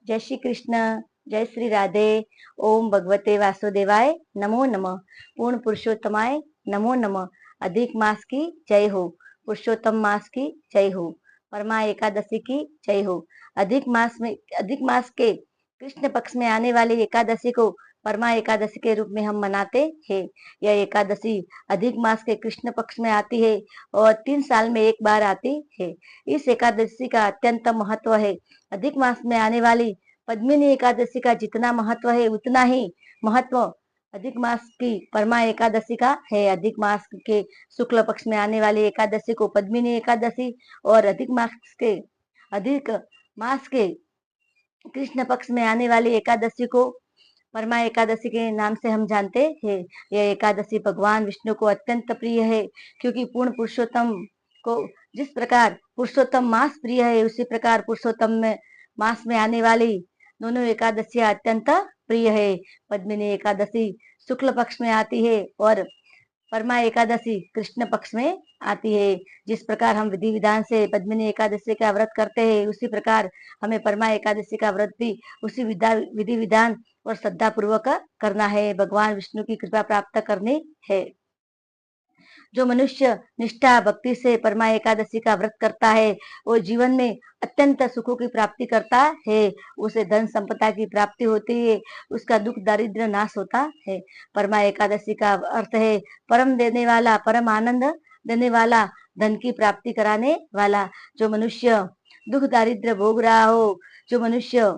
जय श्री कृष्ण, जय श्री राधे। ओम भगवते वासुदेवाय नमो नमः। पूर्ण पुरुषोत्तमाय नमो नमः। अधिक मास की जय हो। पुरुषोत्तम मास की जय हो। परमा एकादशी की जय हो। अधिक मास के कृष्ण पक्ष में आने वाली एकादशी को परमा एकादशी के रूप में हम मनाते हैं। यह एकादशी अधिक मास के कृष्ण पक्ष में आती है और 3 साल में एक बार आती है। इस एकादशी का अत्यंत महत्व है। अधिक मास में आने वाली पद्मिनी एकादशी का जितना महत्व है उतना ही महत्व अधिक मास की परमा एकादशी का है। अधिक मास के शुक्ल पक्ष में आने वाली एकादशी को पद्मिनी एकादशी और अधिक मास के कृष्ण पक्ष में आने वाली एकादशी को परमा एकादशी के नाम से हम जानते हैं। यह एकादशी भगवान विष्णु को अत्यंत प्रिय है, क्योंकि पूर्ण पुरुषोत्तम को जिस प्रकार पुरुषोत्तम मास प्रिय है, उसी प्रकार पुरुषोत्तम में मास में आने वाली दोनों एकादशियां अत्यंत प्रिय है। पद्मिनी एकादशी शुक्ल पक्ष में आती है और परमा एकादशी कृष्ण पक्ष में आती है। जिस प्रकार हम विधि विधान से पद्मिनी एकादशी का व्रत करते हैं, उसी प्रकार हमें परमा एकादशी का व्रत भी उसी विधि विधान और श्रद्धा पूर्वक करना है। भगवान विष्णु की कृपा प्राप्त करनी है। जो मनुष्य निष्ठा भक्ति से परमा एकादशी का व्रत करता है, वो जीवन में अत्यंत सुखों की प्राप्ति करता है। उसे धन संपदा की प्राप्ति होती है, उसका दुख दारिद्र्य नाश होता है। परमा एकादशी का अर्थ है परम देने वाला, परम आनंद देने वाला, धन की प्राप्ति कराने वाला। जो मनुष्य दुख दारिद्र्य भोग रहा हो, जो मनुष्य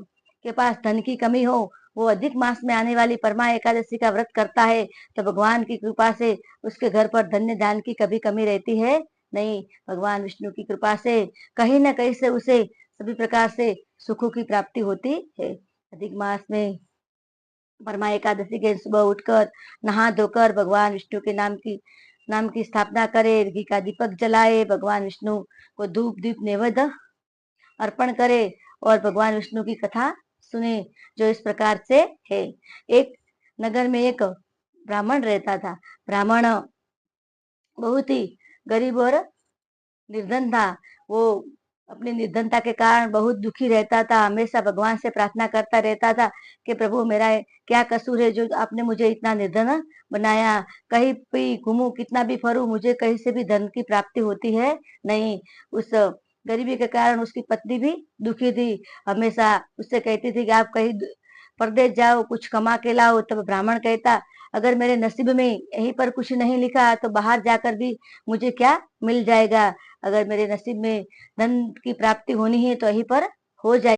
के पास धन की कमी हो, वो अधिक मास में आने वाली परमा एकादशी का व्रत करता है, तो भगवान की कृपा से उसके घर पर धन्य दान की कभी कमी रहती है नहीं। भगवान विष्णु की कृपा से कहीं न कहीं से उसे सभी प्रकार से सुखों की प्राप्ति होती है। अधिक मास में परमा एकादशी के सुबह उठकर नहा धोकर भगवान विष्णु के नाम की स्थापना करे, घी का दीपक जलाए, भगवान विष्णु को धूप दीप नैवेद्य अर्पण करे और भगवान विष्णु की कथा सुने, जो इस प्रकार से है। एक नगर में एक ब्राह्मण रहता था। ब्राह्मण बहुत ही गरीब और निर्धन था। वो अपनी निर्धनता के कारण बहुत दुखी रहता था। हमेशा भगवान से प्रार्थना करता रहता था कि प्रभु, मेरा क्या कसूर है जो आपने मुझे इतना निर्धन बनाया। कहीं भी घूमूं, कितना भी फरूं, मुझे कहीं से भी धन की प्राप्ति होती है नहीं। उस गरीबी के कारण उसकी पत्नी भी दुखी थी। हमेशा उससे कहती थी कि आप कहीं परदेश जाओ, कुछ कमा के लाओ। तब ब्राह्मण कहता, अगर मेरे नसीब में यहीं पर कुछ नहीं लिखा तो बाहर जाकर भी मुझे क्या मिल जाएगा। अगर मेरे नसीब में धन की प्राप्ति होनी है तो यहीं पर हो जाए।